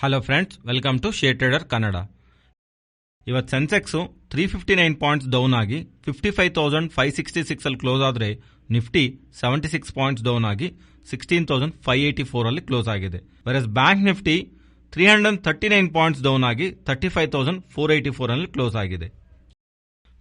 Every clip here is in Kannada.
Hello friends, welcome to share trader Kannada. ಇವತ್ತು ಸೆನ್ಸೆಕ್ಸ್ 359 ಪಾಯಿಂಟ್ಸ್ ಡೌನ್ ಆಗಿ 55,566 ಅಲ್ಲಿ ಕ್ಲೋಸ್ ಆದರೆ ನಿಫ್ಟಿ 76 ಪಾಯಿಂಟ್ಸ್ ಡೌನ್ ಆಗಿ 16,584 ಅಲ್ಲಿ ಕ್ಲೋಸ್ ಆಗಿದೆ. Virus bank Nifty 339 points down ಆಗಿ 35,484 ಅಲ್ಲಿ ಕ್ಲೋಸ್ ಆಗಿದೆ.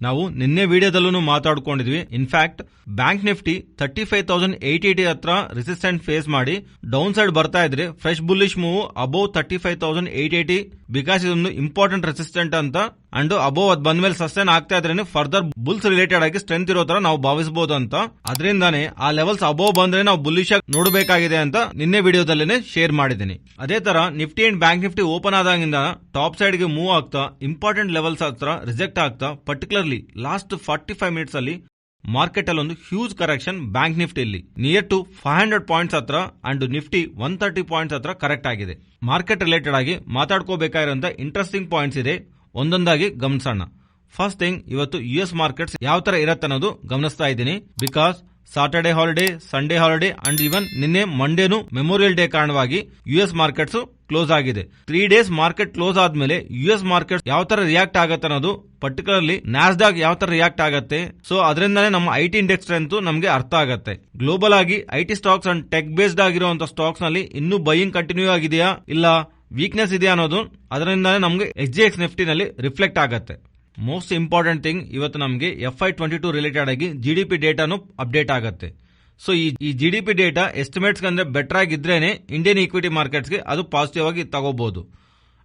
ನಾವು ನಿನ್ನೆ ವಿಡಿಯೋದಲ್ಲೂ ಮಾತಾಡ್ಕೊಂಡಿದ್ವಿ. ಇನ್ಫ್ಯಾಕ್ಟ್ ಬ್ಯಾಂಕ್ ನಿಫ್ಟಿ 35,880 ಹತ್ರ ರೆಸಿಸ್ಟೆಂಟ್ ಫೇಸ್ ಮಾಡಿ ಡೌನ್ ಸೈಡ್ ಬರ್ತಾ ಇದ್ರೆ fresh bullish move above 35,880 because ಇದೊಂದು ಇಂಪಾರ್ಟೆಂಟ್ ರೆಸಿಸ್ಟೆಂಟ್ ಅಂತ ಅಂಡ್ ಅಬೋವ್ ಅದ್ ಬಂದ ಮೇಲೆ ಸಸ್ಟೈನ್ ಆಗ್ತಾ ಇದ್ರೆ ಫರ್ದರ್ ಬುಲ್ಸ್ ರಿಲೇಟೆಡ್ ಆಗಿ ಸ್ಟ್ರೆಂತ್ ಇರೋ ತರ ನಾವು ಭಾವಿಸಬಹುದು ಅಂತ. ಅದರಿಂದಾನೇ ಆ ಲೆವೆಲ್ಸ್ ಅಬೋವ್ ಬಂದ್ರೆ ನಾವು ಬುಲ್ಲಿಶ್ ಆಗಿ ನೋಡಬೇಕಾಗಿದೆ ಅಂತ ನಿನ್ನೆ ವಿಡಿಯೋದಲ್ಲೇನೆ ಶೇರ್ ಮಾಡಿದ್ದೀನಿ. ಅದೇ ತರ Nifty and bank Nifty open ಆದಾಗಿಂದ ಟಾಪ್ ಸೈಡ್ ಗೆ ಮೂವ್ ಆಗ್ತಾ ಇಂಪಾರ್ಟೆಂಟ್ ಲೆವೆಲ್ಸ್ ಹತ್ರ ರಿಜೆಕ್ಟ್ ಆಗ್ತಾ ಪರ್ಟಿಕ್ಯುಲರ್ಲಿ ಲಾಸ್ಟ್ 45 ಮಿನಿಟ್ಸ್ ಅಲ್ಲಿ ಮಾರ್ಕೆಟ್ ಅಲ್ಲಿ ಒಂದು ಹ್ಯೂಜ್ ಕರೆಕ್ಷನ್ ಬ್ಯಾಂಕ್ ನಿಫ್ಟಿಯಲ್ಲಿ ನಿಯರ್ ಟು 500 ಪಾಯಿಂಟ್ಸ್ ಹತ್ರ ಅಂಡ್ ನಿಫ್ಟಿ 130 ಪಾಯಿಂಟ್ಸ್ ಹತ್ರ ಕರೆಕ್ಟ್ ಆಗಿದೆ. ಮಾರ್ಕೆಟ್ ರಿಲೇಟೆಡ್ ಆಗಿ ಮಾತಾಡ್ಕೋಬೇಕಾಗಿರುವಂತ ಇಂಟ್ರೆಸ್ಟಿಂಗ್ ಪಾಯಿಂಟ್ಸ್ ಇದೆ, ಒಂದೊಂದಾಗಿ ಗಮನಿಸೋಣ. ಫಸ್ಟ್ ಥಿಂಗ್, ಇವತ್ತು US ಮಾರ್ಕೆಟ್ಸ್ ಯಾವ ತರ ಇರತ್ತೆ ಅನ್ನೋದು ಗಮನಿಸ್ತಾ ಇದ್ದೀನಿ. Because Saturday holiday, Sunday holiday and ಇವನ್ ನಿನ್ನೆ ಮಂಡೇನು ಮೆಮೋರಿಯಲ್ ಡೇ ಕಾರಣವಾಗಿ US ಮಾರ್ಕೆಟ್ಸ್ ಕ್ಲೋಸ್ ಆಗಿದೆ. 3 ಡೇಸ್ ಮಾರ್ಕೆಟ್ ಕ್ಲೋಸ್ ಆದ್ಮೇಲೆ US ಮಾರ್ಕೆಟ್ ಯಾವ ತರ ರಿಯಾಕ್ಟ್ ಆಗತ್ತೆ ಅನ್ನೋದು, ಪರ್ಟಿಕ್ಯುಲರ್ಲಿ ನ್ಯಾಸ್ಡಾಕ್ ಯಾವ ತರ ರಿಯಾಕ್ಟ್ ಆಗತ್ತೆ, ಸೊ ಅದರಿಂದಾನೇ ನಮ್ಮ IT ಇಂಡೆಕ್ಸ್ ಸ್ಟ್ರೆಂತ್ ನಮಗೆ ಅರ್ಥ ಆಗತ್ತೆ. ಗ್ಲೋಬಲ್ ಆಗಿ IT stocks and tech based ಆಗಿರುವಂತಹ ಸ್ಟಾಕ್ಸ್ ನಲ್ಲಿ ಇನ್ನೂ ಬೈಯಿಂಗ್ ಕಂಟಿನ್ಯೂ ಆಗಿದೆಯಾ ಇಲ್ಲ ವೀಕ್ನೆಸ್ ಇದೆಯಾ ಅನ್ನೋದು ಅದರಿಂದಾನೇ ನಮಗೆ SGX ನಿಫ್ಟಿ ನಲ್ಲಿ ರಿಫ್ಲೆಕ್ಟ್ ಆಗತ್ತೆ. ಮೋಸ್ಟ್ ಇಂಪಾರ್ಟೆಂಟ್ ಥಿಂಗ್, ಇವತ್ತು ನಮಗೆ FY22 ರಿಲೇಟೆಡ್ ಆಗಿ GDP ಡೇಟಾನು ಅಪ್ಡೇಟ್ ಆಗುತ್ತೆ. ಸೊ ಈ GDP ಡೇಟಾ ಎಸ್ಟಿಮೇಟ್ಸ್ ಅಂದ್ರೆ ಬೆಟರ್ ಆಗಿದ್ರೇನೆ ಇಂಡಿಯನ್ ಈಕ್ವಿಟಿ ಮಾರ್ಕೆಟ್ಸ್ ಗೆ ಅದು ಪಾಸಿಟಿವ್ ಆಗಿ ತಗೋಬಹುದು.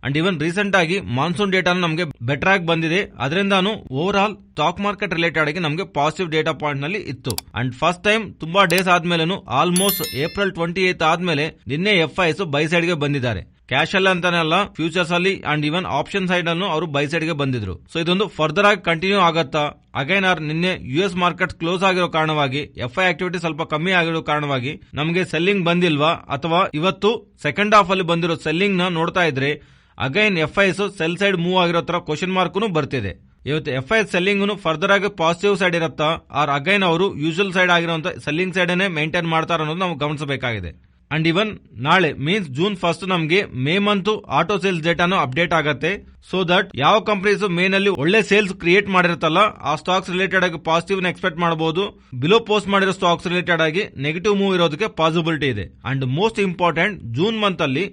ಅಂಡ್ ಇವನ್ ರೀಸೆಂಟ್ ಆಗಿ ಮಾನ್ಸೂನ್ ಡೇಟಾನು ನಮಗೆ ಬೆಟರ್ ಆಗಿ ಬಂದಿದೆ. ಅದರಿಂದಾನು over all stock market related ಆಗಿ ನಮಗೆ ಪಾಸಿಟಿವ್ ಡೇಟಾ ಪಾಯಿಂಟ್ ನಲ್ಲಿ ಇತ್ತು. ಅಂಡ್ ಫಸ್ಟ್ ಟೈಮ್ ತುಂಬಾ ಡೇಸ್ ಆದ್ಮೇಲೆ ಆಲ್ಮೋಸ್ಟ್ April 28 ಆದ್ಮೇಲೆ ನಿನ್ನೆ FIs ಬೈ ಸೈಡ್ ಗೆ ಬಂದಿದ್ದಾರೆ. ಕ್ಯಾಶ್ ಅಲ್ಲಿ ಅಂತಾನೆ ಅಲ್ಲ, ಫ್ಯೂಚರ್ಸ್ ಅಲ್ಲಿ ಅಂಡ್ ಇವನ್ ಆಪ್ಷನ್ ಸೈಡ್ ಅನ್ನು ಅವರು ಬೈ ಸೈಡ್ ಗೆ ಬಂದಿದ್ರು. ಸೊ ಇದೊಂದು ಫರ್ದರ್ ಆಗಿ ಕಂಟಿನ್ಯೂ ಆಗತ್ತಾ? ಅಗೈನ್ ನಿನ್ನೆ US ಮಾರ್ಕೆಟ್ ಕ್ಲೋಸ್ ಆಗಿರೋ ಕಾರಣವಾಗಿ FI ಆಕ್ಟಿವಿಟಿ ಸ್ವಲ್ಪ ಕಮ್ಮಿ ಆಗಿರೋ ಕಾರಣವಾಗಿ ನಮಗೆ ಸೆಲ್ಲಿಂಗ್ ಬಂದಿಲ್ವಾ, ಅಥವಾ ಇವತ್ತು ಸೆಕೆಂಡ್ ಹಾಫ್ ಅಲ್ಲಿ ಬಂದಿರೋ ಸೆಲ್ಲಿಂಗ್ ನ ನೋಡ್ತಾ ಇದ್ರೆ again FIs cell side move ಆಗಿರೋ ತರ ಕ್ವಶನ್ ಮಾರ್ಕ್ ಬರ್ತಿದೆ. ಇವತ್ತು FI ಸೆಲ್ಲಿಂಗ್ ಫರ್ದರ್ ಆಗಿ ಪಾಸಿಟಿವ್ ಸೈಡ್ ಇರುತ್ತಾ, ಆರ್ ಅಗೈನ್ ಅವರು ಯೂಶುವಲ್ ಸೈಡ್ ಆಗಿರುವಂತ ಸೆಲ್ಲಿಂಗ್ ಸೈಡ್ ಮೇಂಟೈನ್ ಮಾಡ್ತಾರ ಅನ್ನೋದು ನಾವು ಗಮನಿಸಬೇಕಾಗಿದೆ. ಅಂಡ್ ಇವನ್ ನಾಳೆ ಮೀನ್ಸ್ June 1 ನಮಗೆ ಮೇ ಮಂತ್ ಆಟೋ ಸೇಲ್ಸ್ ಡೇಟಾನು ಅಪ್ಡೇಟ್ ಆಗತ್ತೆ. ಸೊ ದಟ್ ಯಾವ ಕಂಪನೀಸ್ ಮೇ ನಲ್ಲಿ ಒಳ್ಳೆ ಸೇಲ್ಸ್ ಕ್ರಿಯೇಟ್ ಮಾಡಿರುತ್ತಲ್ಲ ಆ ಸ್ಟಾಕ್ಸ್ ರಿಲೇಟೆಡ್ ಆಗಿ ಪಾಸಿಟಿವ್ ಎಕ್ಸ್ಪೆಕ್ಟ್ ಮಾಡಬಹುದು. ಬಿಲೋ ಪೋಸ್ಟ್ ಮಾಡಿರೋ ಸ್ಟಾಕ್ಸ್ ರಿಲೇಟೆಡ್ ಆಗಿ ನೆಗೆಟಿವ್ ಮೂವ್ ಇರೋದಕ್ಕೆ ಪಾಸಿಬಿಲಿಟಿ ಇದೆ. And most important, June month ಅಲ್ಲಿ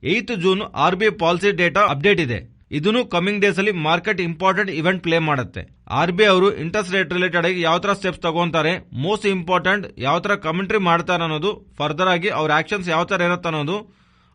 8 June RBI policy data update ಇದೆ. ಇದನ್ನು ಕಮಿಂಗ್ ಡೇಸ್ ಅಲ್ಲಿ ಮಾರ್ಕೆಟ್ ಇಂಪಾರ್ಟೆಂಟ್ ಇವೆಂಟ್ ಪ್ಲೇ ಮಾಡುತ್ತೆ. RBI ಅವರು ಇಂಟ್ರೆಸ್ಟ್ ರೇಟ್ ರಿಲೇಟೆಡ್ ಆಗಿ ಯಾವ ತರ ಸ್ಟೆಪ್ಸ್ ತಗೊಂತಾರೆ, ಮೋಸ್ಟ್ ಇಂಪಾರ್ಟೆಂಟ್ ಯಾವ ತರ ಕಮೆಂಟ್ರಿ ಮಾಡ್ತಾರೆ ಅನ್ನೋದು, ಫರ್ದರ್ ಆಗಿ ಅವ್ರ ಆಕ್ಷನ್ಸ್ ಯಾವ ತರ ಇರುತ್ತೆ ಅನ್ನೋದು,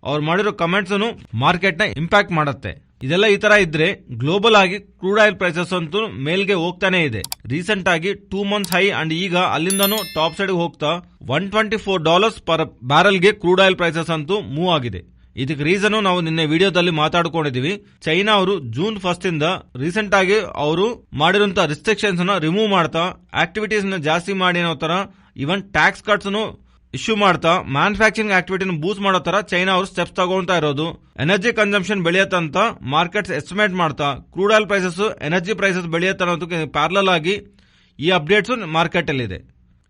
ಅವ್ರು ಮಾಡಿರೋ ಕಮೆಂಟ್ಸ್ ಅನ್ನು ಮಾರ್ಕೆಟ್ ನ ಇಂಪ್ಯಾಕ್ಟ್ ಮಾಡುತ್ತೆ. ಇದೆಲ್ಲ ಈ ತರ ಇದ್ರೆ ಗ್ಲೋಬಲ್ ಆಗಿ ಕ್ರೂಡ್ ಆಯಿಲ್ ಪ್ರೈಸಸ್ ಅಂತೂ ಮೇಲ್ಗೆ ಹೋಗ್ತಾನೆ ಇದೆ. ರೀಸೆಂಟ್ ಆಗಿ 2 ಮಂತ್ಸ್ ಹೈ ಅಂಡ್ ಈಗ ಅಲ್ಲಿಂದನೂ ಟಾಪ್ ಸೈಡ್ ಹೋಗ್ತಾ $124 ಪರ್ ಬ್ಯಾರಲ್ ಗೆ ಕ್ರೂಡ್ ಆಯಿಲ್ ಪ್ರೈಸಸ್ ಅಂತೂ ಮೂವ್ ಆಗಿದೆ. ಇದಕ್ಕೆ ರೀಸನ್ ನಾವು ನಿನ್ನೆ ವಿಡಿಯೋದಲ್ಲಿ ಮಾತಾಡ್ಕೊಂಡಿದೀವಿ. ಚೈನಾ ಅವರು June 1 ಇಂದ ರೀಸೆಂಟ್ ಆಗಿ ಅವರು ಮಾಡಿರುವಂತಹ ರಿಸ್ಟ್ರಿಕ್ಷನ್ಸ್ ನ ರಿಮೂವ್ ಮಾಡ್ತಾ ಆಕ್ಟಿವಿಟೀಸ್ ನ ಜಾಸ್ತಿ ಮಾಡಿ ಅನ್ನೋ ತರ, ಇವನ್ ಟ್ಯಾಕ್ಸ್ ಕಟ್ಸ್ ಇಶ್ಯೂ ಮಾಡ್ತಾ ಮ್ಯಾನುಫ್ಯಾಕ್ಚರಿಂಗ್ ಆಕ್ಟಿವಿಟಿ ಬೂಸ್ಟ್ ಮಾಡೋ ತರ ಚೈನಾ ಅವರು ಸ್ಟೆಪ್ಸ್ ತಗೊಳ್ತಾ ಇರೋದು. ಎನರ್ಜಿ ಕನ್ಸಂಪ್ಷನ್ ಬೆಳೆಯತ್ತಂತ ಮಾರ್ಕೆಟ್ಸ್ ಎಸ್ಟಿಮೇಟ್ ಮಾಡ್ತಾ crude oil prices, energy prices ಬೆಳೆಯತ್ತ ಅನ್ನೋದಕ್ಕೆ ಪ್ಯಾರಲಲ್ ಆಗಿ ಈ ಅಪ್ಡೇಟ್ಸ್ ಮಾರ್ಕೆಟ್ ಅಲ್ಲಿ ಇದೆ.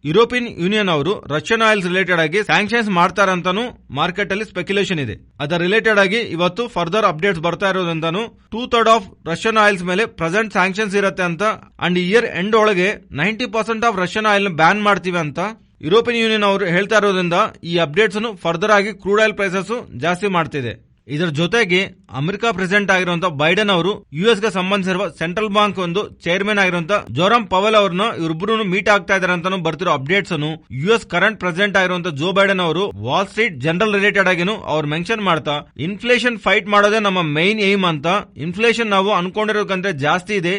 ಯುರೋಪಿಯನ್ ಯೂನಿಯನ್ ಅವರು ರಷ್ಯನ್ ಆಯಿಲ್ಸ್ ರಿಲೇಟೆಡ್ ಆಗಿ ಸ್ಯಾಂಕ್ಷನ್ಸ್ ಮಾಡ್ತಾರಂತಾನು ಮಾರ್ಕೆಟ್ ಅಲ್ಲಿ ಸ್ಪೆಕ್ಯುಲೇಷನ್ ಇದೆ. ಅದರ ರಿಲೇಟೆಡ್ ಆಗಿ ಇವತ್ತು ಫರ್ದರ್ ಅಪ್ಡೇಟ್ಸ್ ಬರ್ತಾ ಇರೋದ್ರಿಂದಾನು 2/3 ಆಫ್ ರಷ್ಯನ್ ಆಯಿಲ್ಸ್ ಮೇಲೆ ಪ್ರೆಸೆಂಟ್ ಸ್ಯಾಂಕ್ಷನ್ಸ್ ಇರುತ್ತೆ ಅಂತ, ಅಂಡ್ ಇಯರ್ ಎಂಡ್ ಒಳಗೆ 90% ಆಫ್ ರಷ್ಯನ್ ಆಯಿಲ್ ಬ್ಯಾನ್ ಮಾಡ್ತೀವಿ ಅಂತ ಯುರೋಪಿಯನ್ ಯೂನಿಯನ್ ಅವರು ಹೇಳ್ತಾ ಇರೋದ್ರಿಂದ ಈ ಅಪ್ಡೇಟ್ಸ್ ಫರ್ದರ್ ಆಗಿ ಕ್ರೂಡ್ ಆಯಿಲ್ ಪ್ರೈಸಸ್ ಜಾಸ್ತಿ ಮಾಡ್ತಿದೆ. ಇದರ ಜೊತೆಗೆ ಅಮೆರಿಕ ಪ್ರೆಸಿಡೆಂಟ್ ಆಗಿರುವಂತಹ ಬೈಡನ್ ಅವರು US ಗೆ ಸಂಬಂಧಿಸಿರುವ ಸೆಂಟ್ರಲ್ ಬ್ಯಾಂಕ್ ಒಂದು ಚೇರ್ಮನ್ ಆಗಿರುವಂತಹ ಜೋರಮ್ ಪವೆಲ್ ಅವ್ರನ್ನ ಇವರಿಬ್ಬರು ಮೀಟ್ ಆಗ್ತಾ ಇದಾರೆ ಅಂತಾನು ಬರ್ತಿರೋ ಅಪ್ಡೇಟ್ಸ್ ಅನ್ನು US ಕರೆಂಟ್ ಪ್ರೆಸಿಡೆಂಟ್ ಆಗಿರುವಂತಹ ಜೋ ಬೈಡನ್ ಅವರು ವಾಲ್ ಸ್ಟ್ರೀಟ್ ಜನರಲ್ ರಿಲೇಟೆಡ್ ಆಗಿನು ಅವ್ರು ಮೆನ್ಷನ್ ಮಾಡ್ತಾ ಇನ್ಫ್ಲೇಷನ್ ಫೈಟ್ ಮಾಡೋದೇ ನಮ್ಮ ಮೈನ್ ಏಮ್ ಅಂತ. ಇನ್ಫ್ಲೇಷನ್ ನಾವು ಅನ್ಕೊಂಡಿರೋದಕ್ಕಂತೆ ಜಾಸ್ತಿ ಇದೆ,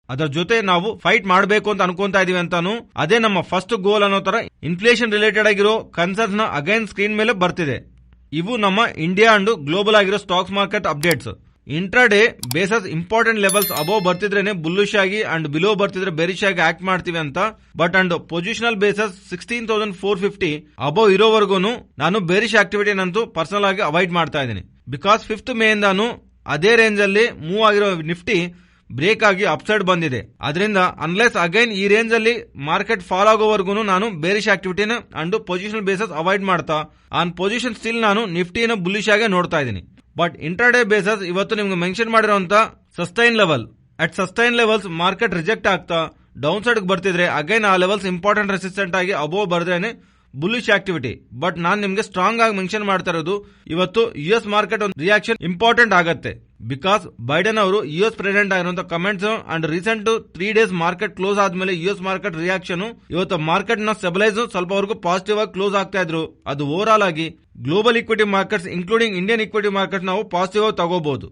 ಅದರ ಜೊತೆ ನಾವು ಫೈಟ್ ಮಾಡಬೇಕು ಅಂತ ಅನ್ಕೊಂತಾ ಇದೀವಿ ಅಂತಾನು, ಅದೇ ನಮ್ಮ ಫಸ್ಟ್ ಗೋಲ್ ಅನ್ನೋ ತರ ಇನ್ಫ್ಲೇಷನ್ ರಿಲೇಟೆಡ್ ಆಗಿರೋ ಕನ್ಸರ್ನ್ಸ್ ನ ಅಗೈನ್ ಸ್ಕ್ರೀನ್ ಮೇಲೆ ಬರ್ತಿದೆ. ಇವು ನಮ್ಮ ಇಂಡಿಯಾ ಅಂಡ್ ಗ್ಲೋಬಲ್ ಆಗಿರೋ stocks market updates. Intraday bases important levels above ಬರ್ತಿದ್ರೇನೆ ಬುಲ್ಲಿಶ್ ಆಗಿ ಅಂಡ್ ಬಿಲೋ ಬರ್ತಿದ್ರೆ ಬೆರಿಶ್ ಆಗಿ ಆಕ್ಟ್ ಮಾಡ್ತೀವಿ ಅಂತ. But and positional bases 16,450 above ಇರೋವರೆಗೂ ನಾನು ಬೇರಿಶ್ ಆಕ್ಟಿವಿಟಿ ನಂತೂ ಪರ್ಸನಲ್ ಆಗಿ ಅವಾಯ್ಡ್ ಮಾಡ್ತಾ ಇದ್ದೀನಿ. ಬಿಕಾಸ್ 5th ಮೇ ಇಂದಾನು ಅದೇ ರೇಂಜ್ ಅಲ್ಲಿ ಮೂವ್ ಆಗಿರೋ ನಿಫ್ಟಿ ಬ್ರೇಕ್ ಆಗಿ ಅಪ್ಸೈಡ್ ಬಂದಿದೆ. ಅದರಿಂದ ಅನ್ಲೆಸ್ ಅಗೈನ್ ಈ ರೇಂಜ್ ಅಲ್ಲಿ ಮಾರ್ಕೆಟ್ ಫಾಲ್ ಆಗೋವರೆಗೂ ನಾನು ಬೇರಿಶ್ ಆಕ್ಟಿವಿಟಿನ ಅಂಡ್ ಪೊಸಿಷನಲ್ ಬೇಸಸ್ ಅವಾಯ್ಡ್ ಮಾಡ್ತಾ ಆನ್ ಪೊಸಿಷನ್ ಸ್ಟಿಲ್ ನಾನು ನಿಫ್ಟಿನ ಬುಲ್ಲಿಶ್ ಆಗಿ ನೋಡ್ತಾ ಇದ್ದೀನಿ. ಬಟ್ ಇಂಟ್ರಾಡೇ ಬೇಸಸ್ ಇವತ್ತು ನಿಮ್ಗೆ ಮೆನ್ಷನ್ ಮಾಡಿರುವಂತ sustain level at sustain levels market reject ಆಗ್ತಾ ಡೌನ್ ಸೈಡ್ ಬರ್ತಿದ್ರೆ ಅಗೈನ್ ಆ ಲೆವೆಲ್ಸ್ ಇಂಪಾರ್ಟೆಂಟ್ ರೆಸಿಸ್ಟೆಂಟ್ ಆಗಿ ಅಬೋವ್ ಬರ್ದೇನೆ ಬುಲಿಶ್ ಆಕ್ಟಿವಿಟಿ. ಬಟ್ ನಾನ್ ನಿಮ್ಗೆ ಸ್ಟ್ರಾಂಗ್ ಆಗಿ ಮೆನ್ಷನ್ ಮಾಡ್ತಾ ಇರೋದು ಇವತ್ತು ಯುಎಸ್ ಮಾರ್ಕೆಟ್ ಒಂದು ರಿಯಾಕ್ಷನ್ ಇಂಪಾರ್ಟೆಂಟ್ ಆಗತ್ತೆ. ಬಿಕಾಸ್ ಬೈಡನ್ ಅವರು ಯುಎಸ್ ಪ್ರೆಸಿಡೆಂಟ್ ಆಗಿರುವಂತಹ comments and recent 3 days market close ಆದ್ಮೇಲೆ ಯುಎಸ್ ಮಾರ್ಕೆಟ್ ರಿಯಾಕ್ಷನ್ ಇವತ್ತು ಮಾರ್ಕೆಟ್ ನ ಸ್ಟೆಬಿಲೈಸ್ ಸ್ವಲ್ಪವರೆಗೂ ಪಾಸಿಟಿವ್ ಆಗಿ ಕ್ಲೋಸ್ ಆಗ್ತಾ ಇದ್ರು. ಅದು ಓವರ್ ಆಲ್ ಆಗಿ global equity markets including Indian equity market ನಾವು ಪಾಸಿಟಿವ್ ಆಗಿ ತಗೋಬಹುದು.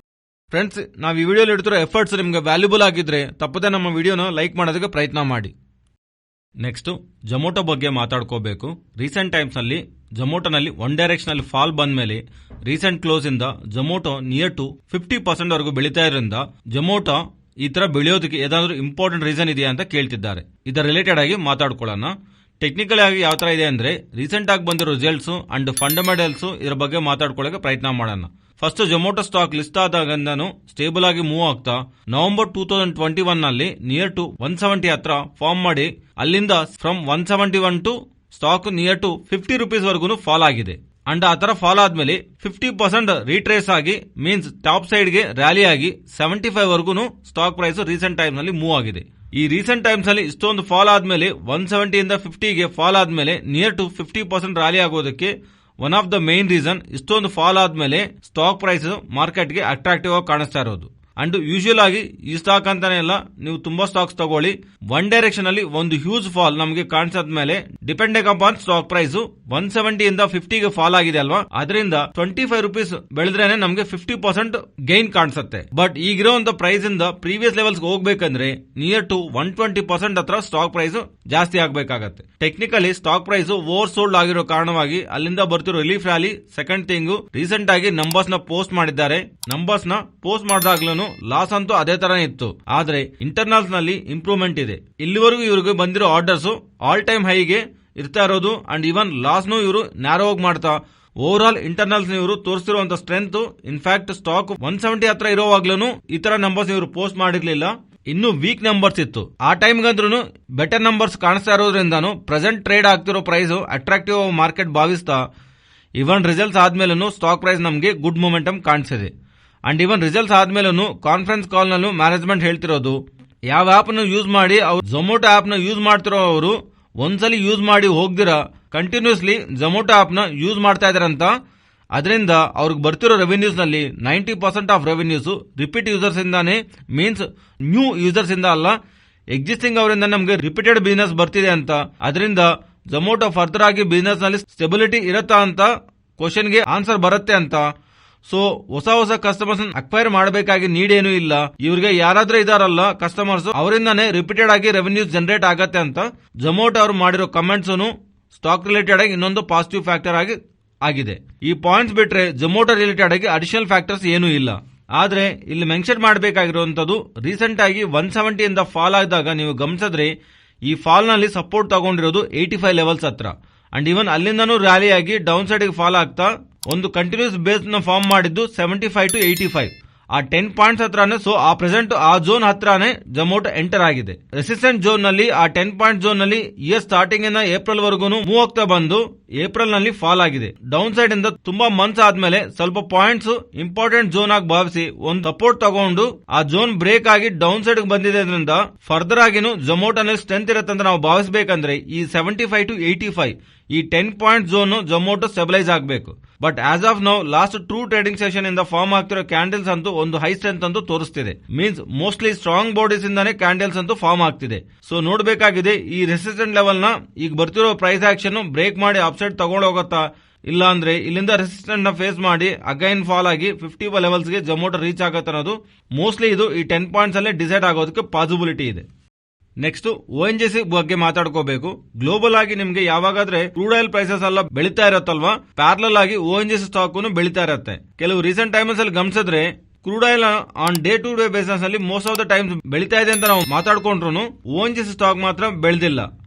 ಫ್ರೆಂಡ್ಸ್, ನಾವು ಈ ವಿಡಿಯೋಲಿ ಇಡ್ತಿರೋ ಎಫರ್ಟ್ಸ್ ನಿಮ್ಗೆ ವ್ಯಾಲ್ಯೂಬಲ್ ಆಗಿದ್ರೆ ತಪ್ಪದೆ ನಮ್ಮ ವಿಡಿಯೋನ ಲೈಕ್ ಮಾಡೋದಕ್ಕೆ ಪ್ರಯತ್ನ ಮಾಡಿ. ನೆಕ್ಸ್ಟ್ ಜೊಮೊಟೊ ಬಗ್ಗೆ ಮಾತಾಡ್ಕೋಬೇಕು. ರೀಸೆಂಟ್ ಟೈಮ್ಸ್ ನಲ್ಲಿ ಜೊಮೊಟೊನಲ್ಲಿ ಒನ್ ಡೈರೆಕ್ಷನ್ ಅಲ್ಲಿ ಫಾಲ್ ಬಂದ ಮೇಲೆ ರೀಸೆಂಟ್ ಕ್ಲೋಸ್ ಇಂದ ಜೊಮೊಟೊ ನಿಯರ್ ಟು 50% ವರೆಗೂ ಬೆಳೀತಾ ಇರೋದ್ರಿಂದ ಜೊಮೊಟೊ ಈ ತರ ಬೆಳೆಯೋದಕ್ಕೆ ಏನಾದರೂ ಇಂಪಾರ್ಟೆಂಟ್ ರೀಸನ್ ಇದೆಯಾ ಅಂತ ಕೇಳ್ತಿದ್ದಾರೆ. ಇದರ ರಿಲೇಟೆಡ್ ಆಗಿ ಮಾತಾಡ್ಕೊಳ್ಳೋಣ. ಟೆಕ್ನಿಕಲ್ ಆಗಿ ಯಾವ ತರ ಇದೆ ಅಂದ್ರೆ ರೀಸೆಂಟ್ ಆಗಿ ಬಂದಿರೋ ರಿಸಲ್ಟ್ಸ್ ಅಂಡ್ ಫಂಡಮೆಂಟಲ್ಸ್ ಇದರ ಬಗ್ಗೆ ಮಾತಾಡ್ಕೊಳ್ಳೋಕೆ ಪ್ರಯತ್ನ ಮಾಡೋಣ. ಫಸ್ಟ್ ಜೊಮೊಟೊ ಸ್ಟಾಕ್ ಲಿಸ್ಟ್ ಆದಾಗಿಂದನು ಸ್ಟೇಬಲ್ ಆಗಿ ಮೂವ್ ಆಗ್ತಾ ನವೆಂಬರ್ 2021 ನಲ್ಲಿ ನಿಯರ್ ಟು 170 ಹತ್ರ ಫಾರ್ಮ್ ಮಾಡಿ ಅಲ್ಲಿಂದ from 171 to stock near to 50 rupees ವರೆಗೂ ಫಾಲ್ ಆಗಿದೆ. ಅಂಡ್ ಆ ತರ ಫಾಲ್ ಆದ್ಮೇಲೆ 50% ರೀಟ್ರೇಸ್ ಆಗಿ ಮೀನ್ಸ್ ಟಾಪ್ ಸೈಡ್ ಗೆ ರ್ಯಾಲಿ ಆಗಿ 75 ವರೆಗೂ ಸ್ಟಾಕ್ ಪ್ರೈಸ್ ರೀಸೆಂಟ್ ಟೈಮ್ ನಲ್ಲಿ ಮೂವ್ ಆಗಿದೆ. ಈ ರೀಸೆಂಟ್ ಟೈಮ್ಸ್ ಅಲ್ಲಿ ಇಷ್ಟೊಂದು ಫಾಲ್ ಆದ್ಮೇಲೆ 170 ಇಂದ 50 ಗೆ ಫಾಲ್ ಆದ್ಮೇಲೆ ನಿಯರ್ ಟು 50% ರ್ಯಾಲಿ ಆಗೋದಕ್ಕೆ one of the main reason ಇಷ್ಟೊಂದು ಫಾಲ್ ಆದ್ಮೇಲೆ ಸ್ಟಾಕ್ ಪ್ರೈಸ್ ಮಾರ್ಕೆಟ್ ಗೆ ಅಟ್ರಾಕ್ಟಿವ್ ಆಗಿ ಕಾಣಿಸ್ತಾ ಇರೋದು. ಅಂಡ್ ಯೂಶುವಲ್ ಆಗಿ ಈ ಸ್ಟಾಕ್ ಅಂತಾನೆ ಇಲ್ಲ, ನೀವು ತುಂಬಾ ಸ್ಟಾಕ್ಸ್ ತಗೊಳ್ಳಿ, ಒನ್ ಡೈರೆಕ್ಷನ್ ಅಲ್ಲಿ ಒಂದು ಹ್ಯೂಜ್ ಫಾಲ್ ನಮಗೆ ಕಾಣಿಸದ್ಮೇಲೆ ಡಿಪೆಂಡಿಂಗ್ ಅಪಾನ್ ಸ್ಟಾಕ್ ಪ್ರೈಸ್ 170 ಇಂದ 50 ಗೆ ಫಾಲ್ ಆಗಿದೆ ಅಲ್ವಾ, ಅದರಿಂದ 25 ರೂಪೀಸ್ ಬೆಳೆದ್ರೇನೆ ನಮಗೆ 50% ಗೈನ್ ಕಾಣಿಸುತ್ತೆ. ಬಟ್ ಈಗಿರುವಂತ ಪ್ರೈಸ್ ಇಂದ ಪ್ರೀವಿಯಸ್ ಲೆವೆಲ್ಸ್ ಹೋಗ್ಬೇಕಂದ್ರೆ ನಿಯರ್ ಟು 120% ಹತ್ರ ಸ್ಟಾಕ್ ಪ್ರೈಸ್ ಜಾಸ್ತಿ ಆಗ್ಬೇಕಾಗತ್ತೆ. Technically stock price over sold ಆಗಿರೋ ಕಾರಣವಾಗಿ ಅಲ್ಲಿಂದ ಬರ್ತಿರೋ relief rally. Second thing, recent ಆಗಿ ನಂಬರ್ಸ್ ನ ಪೋಸ್ಟ್ ಮಾಡಿದ್ದಾರೆ. ನಂಬರ್ಸ್ ನ ಪೋಸ್ಟ್ ಮಾಡಿದಾಗ್ಲೂ ಲಾಸ್ ಅಂತೂ ಅದೇ ತರನೇ ಇತ್ತು, ಆದ್ರೆ ಇಂಟರ್ನಲ್ಸ್ ನಲ್ಲಿ ಇಂಪ್ರೂವ್ಮೆಂಟ್ ಇದೆ. ಇಲ್ಲಿವರೆಗೂ ಇವರಿಗೆ ಬಂದಿರೋ ಆರ್ಡರ್ಸ್ ಆಲ್ ಟೈಮ್ ಹೈಗೆ ಇರ್ತಾ ಇರೋದು ಅಂಡ್ ಇವನ್ ಲಾಸ್ ನು ಇವರು ನ್ಯಾರೋ ಆಗಿ ಮಾಡ್ತಾ ಓವರ್ ಆಲ್ ಇಂಟರ್ನಲ್ಸ್ ಇವರು ತೋರಿಸಿರುವಂತ ಸ್ಟ್ರೆಂತ್. ಇನ್ಫ್ಯಾಕ್ಟ್ ಸ್ಟಾಕ್ 170 ಹತ್ರ ಇರೋವಾಗ್ಲೂ ಈ ತರ ನಂಬರ್ಸ್ ಇವರು ಪೋಸ್ಟ್ ಮಾಡಿರ್ಲಿಲ್ಲ, ಇನ್ನು ವೀಕ್ ನಂಬರ್ಸ್ ಇತ್ತು. ಆ ಟೈಮ್ಗಂದ್ರೂ ಬೆಟರ್ ನಂಬರ್ಸ್ ಕಾಣಿಸ್ತಾ ಇರೋದ್ರಿಂದಾನು ಪ್ರೆಸೆಂಟ್ ಟ್ರೇಡ್ ಆಗ್ತಿರೋ ಪ್ರೈಸ್ ಅಟ್ರಾಕ್ಟಿವ್ ಮಾರ್ಕೆಟ್ ಭಾವಿಸ್ತಾ ಇವನ್ ರಿಸಲ್ಟ್ಸ್ ಆದ್ಮೇಲೂ ಸ್ಟಾಕ್ ಪ್ರೈಸ್ ನಮಗೆ ಗುಡ್ ಮೊಮೆಂಟಮ್ ಕಾಣಿಸಿದೆ. ಅಂಡ್ ಇವನ್ ರಿಸಲ್ಟ್ಸ್ ಆದ್ಮೇಲೂ ಕಾನ್ಫರೆನ್ಸ್ ಕಾಲ್ ನಲ್ಲೂ ಮ್ಯಾನೇಜ್ಮೆಂಟ್ ಹೇಳ್ತಿರೋದು, ಯಾವ ಆಪ್ ನ ಯೂಸ್ ಮಾಡಿ ಜೊಮೊಟೊ ಆಪ್ ನ ಯೂಸ್ ಮಾಡ್ತಿರೋ ಅವರು ಒಂದ್ಸಲಿ ಯೂಸ್ ಮಾಡಿ ಹೋಗ್ದಿರಾ ಕಂಟಿನ್ಯೂಸ್ಲಿ ಜೊಮೊಟೊ ಆಪ್ ನ ಯೂಸ್ ಮಾಡ್ತಾ ಇದಾರಂತ. ಅದರಿಂದ ಅವ್ರಿಗೆ ಬರ್ತಿರೋ ರೆವೆನ್ಯೂಸ್ ನಲ್ಲಿ 90% ಆಫ್ ರೆವೆನ್ಯೂಸ್ ರಿಪೀಟ್ ಯೂಸರ್ಸ್ ಇಂದಾನೆ, ಮೀನ್ಸ್ ನ್ಯೂ ಯೂಸರ್ಸ್ ಇಂದ ಅಲ್ಲ, ಎಕ್ಸಿಸ್ಟಿಂಗ್ ಅವರಿಂದ ನಮಗೆ ರಿಪೀಟೆಡ್ ಬಿಸಿನೆಸ್ ಬರ್ತಿದೆ ಅಂತ. ಅದರಿಂದ ಜೊಮೊಟೊ ಫರ್ದರ್ ಆಗಿ ಬಿಸಿನೆಸ್ ನಲ್ಲಿ ಸ್ಟೆಬಿಲಿಟಿ ಇರತ್ತಾ ಅಂತ ಕ್ವಶನ್ಗೆ ಆನ್ಸರ್ ಬರುತ್ತೆ ಅಂತ. ಸೊ ಹೊಸ ಕಸ್ಟಮರ್ಸ್ ಅಕ್ವೈರ್ ಮಾಡಬೇಕಾಗಿ ನೀಡ್ ಏನೂ ಇಲ್ಲ, ಇವ್ರಿಗೆ ಯಾರಾದ್ರೂ ಇದಾರಲ್ಲ ಕಸ್ಟಮರ್ಸ್ ಅವರಿಂದಾನೇ ರಿಪೀಟೆಡ್ ಆಗಿ ರೆವೆನ್ಯೂಸ್ ಜನರೇಟ್ ಆಗತ್ತೆ ಅಂತ ಜೊಮೊಟೊ ಅವರು ಮಾಡಿರೋ ಕಮೆಂಟ್ಸ್ ಸ್ಟಾಕ್ ರಿಲೇಟೆಡ್ ಆಗಿ ಇನ್ನೊಂದು ಪಾಸಿಟಿವ್ ಫ್ಯಾಕ್ಟರ್ ಆಗಿದೆ. ಈ ಪಾಯಿಂಟ್ಸ್ ಬಿಟ್ರೆ ಜೊಮೊಟೊ ರಿಲೇಟೆಡ್ ಆಗಿ ಅಡಿಷನಲ್ ಫ್ಯಾಕ್ಟರ್ಸ್ ಏನೂ ಇಲ್ಲ. ಆದ್ರೆ ಇಲ್ಲಿ ಮೆನ್ಷನ್ ಮಾಡಬೇಕಾಗಿರುವಂತದ್ದು ರೀಸೆಂಟ್ ಆಗಿ 170 ಇಂದ ಫಾಲ್ ಆದಾಗ ನೀವು ಗಮನಿಸಿದ್ರೆ ಈ ಫಾಲ್ ನಲ್ಲಿ ಸಪೋರ್ಟ್ ತಗೊಂಡಿರೋದು 85 ಲೆವೆಲ್ಸ್ ಹತ್ರ. ಅಂಡ್ ಇವನ್ ಅಲ್ಲಿಂದನೂ ರ್ಯಾಲಿ ಆಗಿ ಡೌನ್ ಸೈಡ್ ಗೆ ಫಾಲ್ ಆಗ್ತಾ ಒಂದು ಕಂಟಿನ್ಯೂಸ್ ಬೇಸ್ ನ ಫಾರ್ಮ್ ಮಾಡಿದ್ದು 75 to 85 ಆ 10 ಪಾಯಿಂಟ್ಸ್ ಹತ್ರನೇ. ಸೊ ಆ ಪ್ರೆಸೆಂಟ್ ಆ ಝೋನ್ ಹತ್ರನೇ ಜೊಮೊಟೊ ಎಂಟರ್ ಆಗಿದೆ. ರೆಸಿಸ್ಟೆಂಟ್ ಝೋನ್ ನಲ್ಲಿ ಆ 10 ಪಾಯಿಂಟ್ ಝೋನ್ ನಲ್ಲಿ ಇಯರ್ ಸ್ಟಾರ್ಟಿಂಗ್ ಇಂದ ಏಪ್ರಿಲ್ ವರೆಗೂ ಮೂವ್ ಆಗ್ತಾ ಬಂದು ಏಪ್ರಿಲ್ ನಲ್ಲಿ ಫಾಲ್ ಆಗಿದೆ. ಡೌನ್ ಸೈಡ್ ಇಂದ ತುಂಬಾ ಮಂತ್ಸ್ ಆದ್ಮೇಲೆ ಸ್ವಲ್ಪ ಪಾಯಿಂಟ್ಸ್ ಇಂಪಾರ್ಟೆಂಟ್ ಝೋನ್ ಆಗಿ ಭಾವಿಸಿ ಒಂದು ಸಪೋರ್ಟ್ ತಗೊಂಡು ಆ ಝೋನ್ ಬ್ರೇಕ್ ಆಗಿ ಡೌನ್ ಸೈಡ್ ಬಂದಿದ್ದರಿಂದ ಫರ್ದರ್ ಆಗಿನೂ ಜೊಮೊಟೊನಲ್ಲಿ ಸ್ಟ್ರೆಂತ್ ಇರುತ್ತೆ ಅಂತ ನಾವು ಭಾವಿಸಬೇಕಂದ್ರೆ ಈ 75 to 85 ಈ 10 ಪಾಯಿಂಟ್ ಝೋನ್ ಜೊಮೊಟೊ ಸ್ಟೆಬಿಲೈಸ್ ಆಗಬೇಕು. But as of now last 2 trading session ಇಂದ ಫಾರ್ಮ್ ಆಗ್ತಿರೋ ಕ್ಯಾಂಡಲ್ಸ್ ಅಂತೂ ಒಂದು ಹೈ ಸ್ಟ್ರೆಂತ್ ಅಂತೂ ತೋರಿಸ್ತಿದೆ. ಮೀನ್ಸ್ ಮೋಸ್ಟ್ಲಿ ಸ್ಟ್ರಾಂಗ್ ಬಾಡೀಸ್ ಇಂದಾನೆ ಕ್ಯಾಂಡಲ್ಸ್ ಅಂತೂ ಫಾರ್ಮ್ ಆಗ್ತಿದೆ. ಸೊ ನೋಡಬೇಕಾಗಿದೆ ಈ ರೆಸಿಸ್ಟೆಂಟ್ ಲೆವೆಲ್ ನ ಈಗ ಬರ್ತಿರೋ ಪ್ರೈಸ್ ಆಕ್ಷನ್ ಬ್ರೇಕ್ ಮಾಡಿ ಅಪ್ಸೈಡ್ ತಗೊಂಡು ಹೋಗುತ್ತಾ, ಇಲ್ಲ ಅಂದ್ರೆ ಇಲ್ಲಿಂದ ರೆಸಿಸ್ಟೆಂಟ್ ನ ಫೇಸ್ ಮಾಡಿ ಅಗೈನ್ ಫಾಲ್ ಆಗಿ 50 ಲೆವೆಲ್ಸ್ ಗೆ ಜೊಮೊಟೊ ರೀಚ್ ಆಗತ್ತೆ ಅನ್ನೋದು ಮೋಸ್ಟ್ಲಿ ಇದು ಈ 10 ಪಾಯಿಂಟ್ಸ್ ಅಲ್ಲೇ ಡಿಸೈಡ್ ಆಗೋದಕ್ಕೆ ಪಾಸಿಬಿಲಿಟಿ ಇದೆ. ನೆಕ್ಸ್ಟ್ ONGC ಬಗ್ಗೆ ಮಾತಾಡ್ಕೋಬೇಕು. ಗ್ಲೋಬಲ್ ಆಗಿ ನಿಮ್ಗೆ ಯಾವಾಗಾದ್ರೆ ಕ್ರೂಡ್ ಆಯಿಲ್ ಪ್ರೈಸಸ್ ಎಲ್ಲ ಬೆಳೀತಾ ಇರತ್ತಲ್ವಾ, ಪ್ಯಾರಲಲ್ ಆಗಿ ONGC ಸ್ಟಾಕ್ ಬೆಳೀತಾ ಇರತ್ತೆ. ಕೆಲವು ರೀಸೆಂಟ್ ಟೈಮ್ಸ್ ಅಲ್ಲಿ ಗಮನಿಸಿದ್ರೆ crude oil on day to day basis ಅಲ್ಲಿ ಮೋಸ್ಟ್ ಆಫ್ ದ ಟೈಮ್ಸ್ ಬೆಳೀತಾ ಇದೆ ಅಂತ ನಾವು ಮಾತಾಡ್ಕೊಂಡ್ರು ONGC ಸ್ಟಾಕ್ ಮಾತ್ರ ಬೆಳೆದಿಲ್ಲ.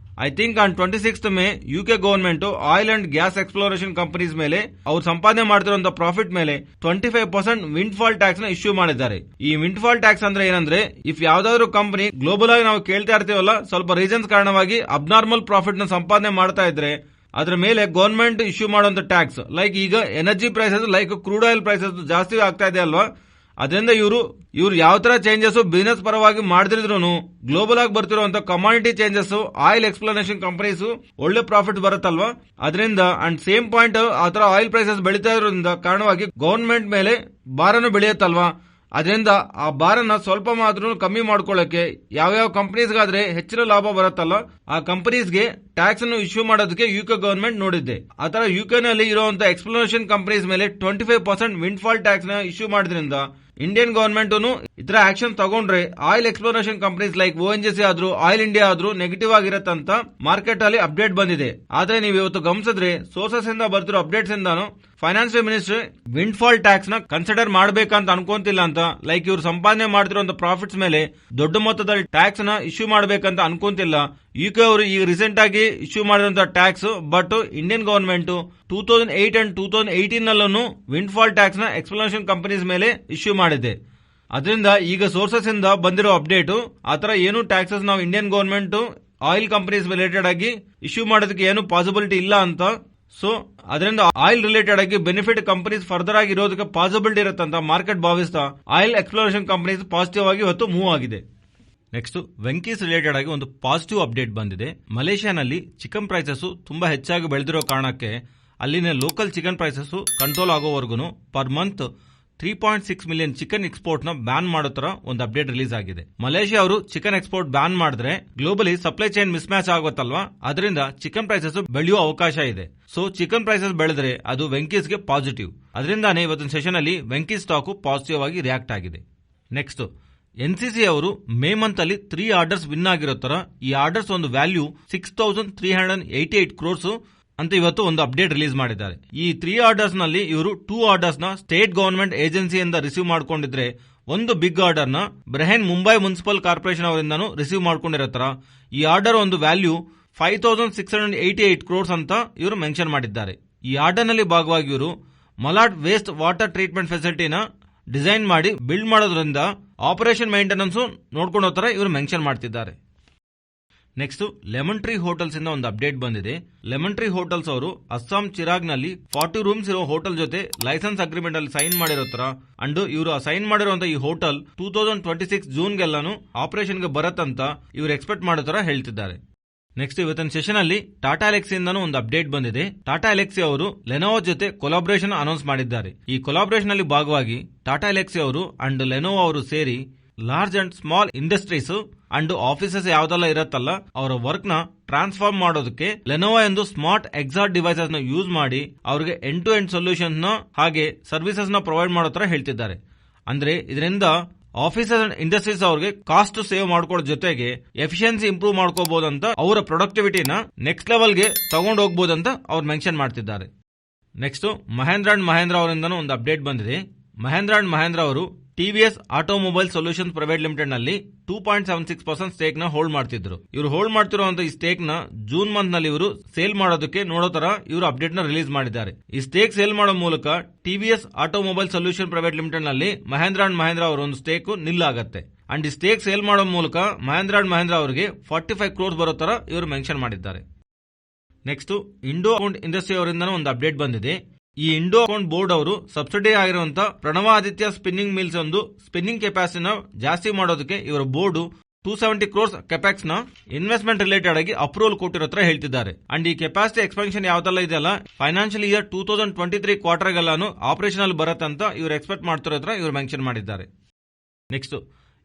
I think on 26th May UK government oil and gas exploration companies ಮೇಲೆ ಅವ್ರು ಸಂಪಾದನೆ ಮಾಡ್ತಿರುವಂತ ಪ್ರಾಫಿಟ್ ಮೇಲೆ 25% ವಿಂಡ್ ಫಾಲ್ ಟ್ಯಾಕ್ಸ್ ನ ಇಶ್ಯೂ ಮಾಡಿದ್ದಾರೆ. ಈ ವಿಂಡ್ ಫಾಲ್ ಟ್ಯಾಕ್ಸ್ ಅಂದ್ರೆ ಏನಂದ್ರೆ, ಇಫ್ ಯಾವ್ದಾದ್ರು ಕಂಪನಿ ಗ್ಲೋಬಲ್ ಆಗಿ ನಾವು ಕೇಳ್ತಾ ಇರ್ತೀವಲ್ಲ ಸ್ವಲ್ಪ ರೀಸನ್ಸ್ ಕಾರಣವಾಗಿ ಅಬ್ನಾರ್ಮಲ್ ಪ್ರಾಫಿಟ್ ನ ಸಂಪಾದನೆ ಮಾಡ್ತಾ ಇದ್ರೆ ಅದರ ಮೇಲೆ ಗವರ್ಮೆಂಟ್ ಇಶ್ಯೂ ಮಾಡುವಂತ ಟ್ಯಾಕ್ಸ್ ಲೈಕ್ ಈಗ energy prices like crude oil prices ಜಾಸ್ತಿ ಆಗ್ತಾ ಇದೆ ಅಲ್ವಾ, ಅದರಿಂದ ಇವರು ಯಾವ ತರ ಚೇಂಜಸ್ ಬಿಸಿನೆಸ್ ಪರವಾಗಿ ಮಾಡಿದ್ರು ಗ್ಲೋಬಲ್ ಆಗಿ ಬರ್ತಿರುವಂತ commodity changes oil explanation companies ಒಳ್ಳೆ ಪ್ರಾಫಿಟ್ ಬರುತ್ತಲ್ವಾ, ಅದರಿಂದ ಅಂಡ್ ಸೇಮ್ ಪಾಯಿಂಟ್ ಆತರ ಆಯಿಲ್ ಪ್ರೈಸಸ್ ಬೆಳೀತಾ ಇರೋದ್ರಿಂದ ಕಾರಣವಾಗಿ ಗವರ್ಮೆಂಟ್ ಮೇಲೆ ಭಾರನು ಬೆಳೆಯುತ್ತಲ್ವಾ, ಅದರಿಂದ ಆ ಭಾರನ ಸ್ವಲ್ಪ ಮಾತ್ರ ಕಮ್ಮಿ ಮಾಡ್ಕೊಳ್ಳಕ್ಕೆ ಯಾವ ಕಂಪನೀಸ್ಗಾದ್ರೆ ಹೆಚ್ಚಿನ ಲಾಭ ಬರುತ್ತಲ್ಲ ಆ ಕಂಪನೀಸ್ಗೆ ಟ್ಯಾಕ್ಸ್ ಅನ್ನು ಇಶ್ಯೂ ಮಾಡೋದಕ್ಕೆ ಯುಕೆ ಗವರ್ಮೆಂಟ್ ನೋಡಿದ್ದೆ. ಆತರ ಯುಕೆ ನಲ್ಲಿ ಇರುವಂತಹ ಎಕ್ಸ್ಪ್ಲನೇಷನ್ ಕಂಪನೀಸ್ ಮೇಲೆ 25% ವಿಂಡ್ ಫಾಲ್ ಟ್ಯಾಕ್ಸ್ ನ ಇಶ್ಯೂ ಮಾಡೋದ್ರಿಂದ ಇಂಡಿಯನ್ ಗವರ್ಮೆಂಟ್ ಇತರ ಆಕ್ಷನ್ ತಗೊಂಡ್ರೆ oil exploration companies like ONGC ಆದ್ರೂ ಆಯಿಲ್ ಇಂಡಿಯಾ ಆದ್ರೂ ನೆಗೆಟಿವ್ ಆಗಿರತ್ತಂತ ಮಾರ್ಕೆಟ್ ಅಲ್ಲಿ ಅಪ್ಡೇಟ್ ಬಂದಿದೆ. ಆದ್ರೆ ನೀವು ಇವತ್ತು ಗಮನಿಸಿದ್ರೆ ಸೋರ್ಸಸ್ ಇಂದ ಬರ್ತಿರೋ ಅಪ್ಡೇಟ್ಸ್ ಇಂದಾನು financial minister windfall tax ನ ಕನ್ಸಿಡರ್ ಮಾಡಬೇಕಂತ ಅನ್ಕೊಂತಿಲ್ಲ ಅಂತ, ಲೈಕ್ ಇವ್ರು ಸಂಪಾದನೆ ಮಾಡ್ತಿರುವಂತ ಪ್ರಾಫಿಟ್ಸ್ ಮೇಲೆ ದೊಡ್ಡ ಮೊತ್ತದಲ್ಲಿ ಟ್ಯಾಕ್ಸ್ ನ ಇಶ್ಯೂ ಮಾಡಬೇಕಂತ ಅನ್ಕೊಂತಿಲ್ಲ. ಯುಕೆ ಅವರು ಈಗ ರೀಸೆಂಟ್ ಆಗಿ ಇಶ್ಯೂ ಮಾಡಿರುವಂತಹ tax, but Indian government 2008 and 2018 ನಲ್ಲೂ ವಿಂಡ್ ಫಾಲ್ ಟ್ಯಾಕ್ಸ್ ನ ಎಕ್ಸ್ಪ್ಲನೇಷನ್ ಕಂಪನೀಸ್ ಮೇಲೆ ಇಶ್ಯೂ ಮಾಡಿದೆ. ಅದರಿಂದ ಈಗ ಸೋರ್ಸಸ್ ಇಂದ ಬಂದಿರೋ ಅಪ್ಡೇಟ್ ಆತರ ಏನು ಟ್ಯಾಕ್ಸಸ್ ನಾವು Indian government oil companies related ಆಗಿ ಇಶ್ಯೂ ಮಾಡೋದಕ್ಕೆ ಏನು ಪಾಸಿಬಿಲಿಟಿ ಇಲ್ಲ ಅಂತ. ಸೊ ಅದರಿಂದ ಆಯಿಲ್ ರಿಲೇಟೆಡ್ ಆಗಿ ಬೆನಿಫಿಟ್ ಕಂಪನೀಸ್ ಫರ್ದರ್ ಆಗಿ ಇರೋದಕ್ಕೆ ಪಾಸಿಬಿಲಿಟಿ ಇರುತ್ತಂತ ಮಾರ್ಕೆಟ್ ಭಾವಿಸ್ತಾ ಆಯಿಲ್ ಎಕ್ಸ್ಪ್ಲೋರೇಷನ್ ಕಂಪನೀಸ್ ಪಾಸಿಟಿವ್ ಆಗಿ ಇವತ್ತು ಮೂವ್ ಆಗಿದೆ. ನೆಕ್ಸ್ಟ್ ವೆಂಕೀಸ್ ರಿಲೇಟೆಡ್ ಆಗಿ ಒಂದು ಪಾಸಿಟಿವ್ ಅಪ್ಡೇಟ್ ಬಂದಿದೆ. ಮಲೇಷ್ಯಾನಲ್ಲಿ ಚಿಕನ್ ಪ್ರೈಸಸ್ ತುಂಬಾ ಹೆಚ್ಚಾಗಿ ಬೆಳೆದಿರೋ ಕಾರಣಕ್ಕೆ ಅಲ್ಲಿನ ಲೋಕಲ್ ಚಿಕನ್ ಪ್ರೈಸಸ್ ಕಂಟ್ರೋಲ್ ಆಗೋವರೆಗೂ per month 3.6 million chicken export ನ ಬ್ಯಾನ್ ಮಾಡೋ ತರ ಒಂದು ಅಪ್ಡೇಟ್ ರಿಲೀಸ್ ಆಗಿದೆ. ಮಲೇಷ್ಯಾ ಅವರು ಚಿಕನ್ ಎಕ್ಸ್ಪೋರ್ಟ್ ಬ್ಯಾನ್ ಮಾಡಿದ್ರೆ globally supply chain mismatch ಆಗುತ್ತಲ್ವಾ, ಅದರಿಂದ ಚಿಕನ್ ಪ್ರೈಸಸ್ ಬೆಳೆಯುವ ಅವಕಾಶ ಇದೆ. ಸೊ ಚಿಕನ್ ಪ್ರೈಸಸ್ ಬೆಳೆದ್ರೆ ಅದು ವೆಂಕೀಸ್ಗೆ ಪಾಸಿಟಿವ್. ಅದರಿಂದಾನೇ ಇವತ್ತಿನ ಸೆಷನ್ ಅಲ್ಲಿ ವೆಂಕೀಸ್ ಸ್ಟಾಕ್ ಪಾಸಿಟಿವ್ ಆಗಿ ರಿಯಾಕ್ಟ್ ಆಗಿದೆ. ನೆಕ್ಸ್ಟ್ NCC ಅವರು ಮೇ ಮಂತ್ ಅಲ್ಲಿ 3 ಆರ್ಡರ್ಸ್ ವಿನ್ ಆಗಿರೋ ತರ ಈ ಆರ್ಡರ್ಸ್ ಒಂದು ವ್ಯಾಲ್ಯೂ 6,388 ಕ್ರೋರ್ಸ್ ಅಂತ ಇವತ್ತು ಒಂದು ಅಪ್ಡೇಟ್ ರಿಲೀಸ್ ಮಾಡಿದ್ದಾರೆ. ಈ 3 ಆರ್ಡರ್ಸ್ ನಲ್ಲಿ ಇವರು 2 ಆರ್ಡರ್ಸ್ ನ ಸ್ಟೇಟ್ ಗವರ್ಮೆಂಟ್ ಏಜೆನ್ಸಿಯಿಂದ ರಿಸೀವ್ ಮಾಡ್ಕೊಂಡಿದ್ರೆ ಒಂದು ಬಿಗ್ ಆರ್ಡರ್ ನ ಬ್ರೆಹನ್ ಮುಂಬೈ ಮುನ್ಸಿಪಲ್ ಕಾರ್ಪೊರೇಷನ್ ಅವರಿಂದನೂ ರಿಸೀವ್ ಮಾಡ್ಕೊಂಡಿರೋ ತರ ಈ ಆರ್ಡರ್ ಒಂದು ವ್ಯಾಲ್ಯೂ 5,688 ಕ್ರೋರ್ಸ್ ಅಂತ ಇವರು ಮೆನ್ಷನ್ ಮಾಡಿದ್ದಾರೆ. ಈ ಆರ್ಡರ್ ನಲ್ಲಿ ಭಾಗವಾಗಿ ಇವರು ಮಲಾಡ್ ವೇಸ್ಟ್ ವಾಟರ್ ಟ್ರೀಟ್ಮೆಂಟ್ ಫೆಸಿಲಿಟಿನ ಡಿಸೈನ್ ಮಾಡಿ ಬಿಲ್ಡ್ ಮಾಡೋದ್ರಿಂದ ಆಪರೇಷನ್ ಮೇಂಟೆನೆನ್ಸ್ ನೋಡ್ಕೊಳ್ಳೋ ತರ ಇವರು ಮೆನ್ಷನ್ ಮಾಡ್ತಿದ್ದಾರೆ. ನೆಕ್ಸ್ಟ್ ಲೆಮನ್ ಟ್ರೀ ಹೋಟೆಲ್ಸ್ ಇಂದ ಒಂದು ಅಪ್ಡೇಟ್ ಬಂದಿದೆ. ಲೆಮನ್ ಟ್ರೀ ಹೋಟೆಲ್ಸ್ ಅವರು ಅಸ್ಸಾಂ ಚಿರಾಗ್ ನಲ್ಲಿ 40 ರೂಮ್ಸ್ ಇರೋ ಹೋಟೆಲ್ ಜೊತೆ ಲೈಸೆನ್ಸ್ ಅಗ್ರಿಮೆಂಟ್ ಅಲ್ಲಿ ಸೈನ್ ಮಾಡಿರೋ ತರ ಅಂಡ್ ಇವರು ಸೈನ್ ಮಾಡಿರುವಂತಹ ಈ ಹೋಟೆಲ್ 2026 ಜೂನ್ ಗೆಲ್ಲಾನು ಆಪರೇಷನ್ ಗೆ ಬರತ್ತಂತ ಇವರು ಎಕ್ಸ್ಪೆಕ್ಟ್ ಮಾಡೋ ತರ ಹೇಳ್ತಿದ್ದಾರೆ. ನೆಕ್ಸ್ಟ್ ಇವತ್ತಿನ ಸೆಷನ್ ಅಲ್ಲಿ ಟಾಟಾ ಎಲೆಕ್ಸಿ ಇಂದನೂ ಒಂದು ಅಪ್ಡೇಟ್ ಬಂದಿದೆ. ಟಾಟಾ ಎಲೆಕ್ಸಿ ಅವರು ಲೆನೋವೋ ಜೊತೆ ಕೊಲಾಬರೇಷನ್ ಅನೌನ್ಸ್ ಮಾಡಿದ್ದಾರೆ. ಈ ಕೊಲಾಬರೇಷನ್ ಅಲ್ಲಿ ಭಾಗವಾಗಿ ಟಾಟಾ ಎಲೆಕ್ಸಿ ಅವರು ಅಂಡ್ ಲೆನೋವೋ ಅವರು ಸೇರಿ large and small industries and offices ಯಾವ್ದೆಲ್ಲ ಇರತ್ತಲ್ಲ ಅವರ ವರ್ಕ್ ನ ಟ್ರಾನ್ಸ್ಫಾರ್ಮ್ ಮಾಡೋದಕ್ಕೆ ಲೆನೋವೋ ಎಂದು ಸ್ಮಾರ್ಟ್ ಎಕ್ಸಾಟ್ ಡಿವೈಸಸ್ ನ ಯೂಸ್ ಮಾಡಿ ಅವರಿಗೆ ಎಂಡ್ ಟು ಎಂಡ್ ಸೊಲ್ಯೂಷನ್ ನ ಹಾಗೆ ಸರ್ವಿಸಸ್ ನ ಪ್ರೊವೈಡ್ ಮಾಡೋ ತರ ಹೇಳ್ತಿದ್ದಾರೆ. ಅಂದ್ರೆ ಇದರಿಂದ ಆಫೀಸಸ್ ಅಂಡ್ ಇಂಡಸ್ಟ್ರೀಸ್ ಅವ್ರಿಗೆ ಕಾಸ್ಟ್ ಸೇವ್ ಮಾಡ್ಕೊಳ್ಳೋ ಜೊತೆಗೆ ಎಫಿಷಿಯನ್ಸಿ ಇಂಪ್ರೂವ್ ಮಾಡ್ಕೋಬಹುದಂತ ಅವರ ಪ್ರೊಡಕ್ಟಿವಿಟಿನ ನೆಕ್ಸ್ಟ್ ಲೆವೆಲ್ಗೆ ತಗೊಂಡು ಹೋಗಬಹುದಂತ ಅವ್ರು ಮೆನ್ಷನ್ ಮಾಡ್ತಿದ್ದಾರೆ. ನೆಕ್ಸ್ಟ್ ಮಹೇಂದ್ರ ಅಂಡ್ ಮಹೇಂದ್ರ ಅವರಿಂದನೂ ಒಂದು ಅಪ್ಡೇಟ್ ಬಂದಿದೆ. ಮಹೇಂದ್ರ ಅಂಡ್ ಮಹೇಂದ್ರ ಅವರು TVS automobile solutions private limited ನಲ್ಲಿ 2.76% ಸ್ಟೇಕ್ ನ ಹೋಲ್ಡ್ ಮಾಡ್ತಿದ್ರು. ಇವರು ಹೋಲ್ಡ್ ಮಾಡ್ತಿರುವಂತಹ ಈ ಸ್ಟೇಕ್ ನ ಜೂನ್ ಮಂತ್ ನಲ್ಲಿ ಇವರು ಸೇಲ್ ಮಾಡೋದಕ್ಕೆ ನೋಡೋ ತರ ಇವರು ಅಪ್ಡೇಟ್ ನ ರಿಲೀಸ್ ಮಾಡಿದ್ದಾರೆ. ಈ ಸ್ಟೇಕ್ ಸೇಲ್ ಮಾಡೋ ಮೂಲಕ TVS automobile solution private limited ನಲ್ಲಿ ಮಹೇಂದ್ರ ಅಂಡ್ ಮಹೇಂದ್ರ ಅವರ ಒಂದು ಸ್ಟೇಕ್ ನಿಲ್ಲಾಗತ್ತೆ. ಅಂಡ್ ಈ ಸ್ಟೇಕ್ ಸೇಲ್ ಮಾಡೋ ಮೂಲಕ ಮಹೇಂದ್ರ ಅಂಡ್ ಮಹೇಂದ್ರ ಅವರಿಗೆ 45 ಕ್ರೋರ್ಸ್ ಬರೋ ತರ ಇವರು ಮೆನ್ಷನ್ ಮಾಡಿದ್ದಾರೆ. ನೆಕ್ಸ್ಟ್ ಇಂಡೋ ಅಕೌಂಟ್ ಇಂಡಸ್ಟ್ರಿ ಅವರಿಂದ ಒಂದು ಅಪ್ಡೇಟ್ ಬಂದಿದೆ. ಈ ಇಂಡೋ ಅಕೌಂಟ್ ಬೋರ್ಡ್ ಅವರು ಸಬ್ಸಿಡಿ ಆಗಿರುವಂತಹ ಪ್ರಣವಾದಿತ್ಯ ಸ್ಪಿನ್ನಿಂಗ್ ಮಿಲ್ಸ್ ಒಂದು ಸ್ಪಿನ್ನಿಂಗ್ ಕೆಪಾಸಿಟಿನ ಜಾಸ್ತಿ ಮಾಡೋದಕ್ಕೆ ಇವರ ಬೋರ್ಡ್ 270 ಕ್ರೋರ್ಸ್ ಕೆಪಾಕ್ಸ್ ನ ಇನ್ವೆಸ್ಟ್ಮೆಂಟ್ ರಿಲೇಟೆಡ್ ಆಗಿ ಅಪ್ರೂವಲ್ ಕೊಟ್ಟಿರೋ ತರ ಹೇಳ್ತಿದ್ದಾರೆ. ಅಂಡ್ ಈ ಕೆಪಾಸಿಟಿ ಎಕ್ಸ್ಪೆನ್ಷನ್ ಯಾವ್ದೆಲ್ಲ ಇದೆಯಲ್ಲ ಫೈನಾನ್ಷಿಯಲ್ ಇಯರ್ 2023 ಕ್ವಾರ್ಟರ್ ಗೆಲ್ಲಾನು ಆಪರೇಷನಲ್ ಬರತ್ತಂತ ಇವರು ಎಕ್ಸ್ಪೆಕ್ಟ್ ಮಾಡ್ತಿರೋ ತರ ಇವರು ಮೆನ್ಷನ್ ಮಾಡಿದ್ದಾರೆ. Next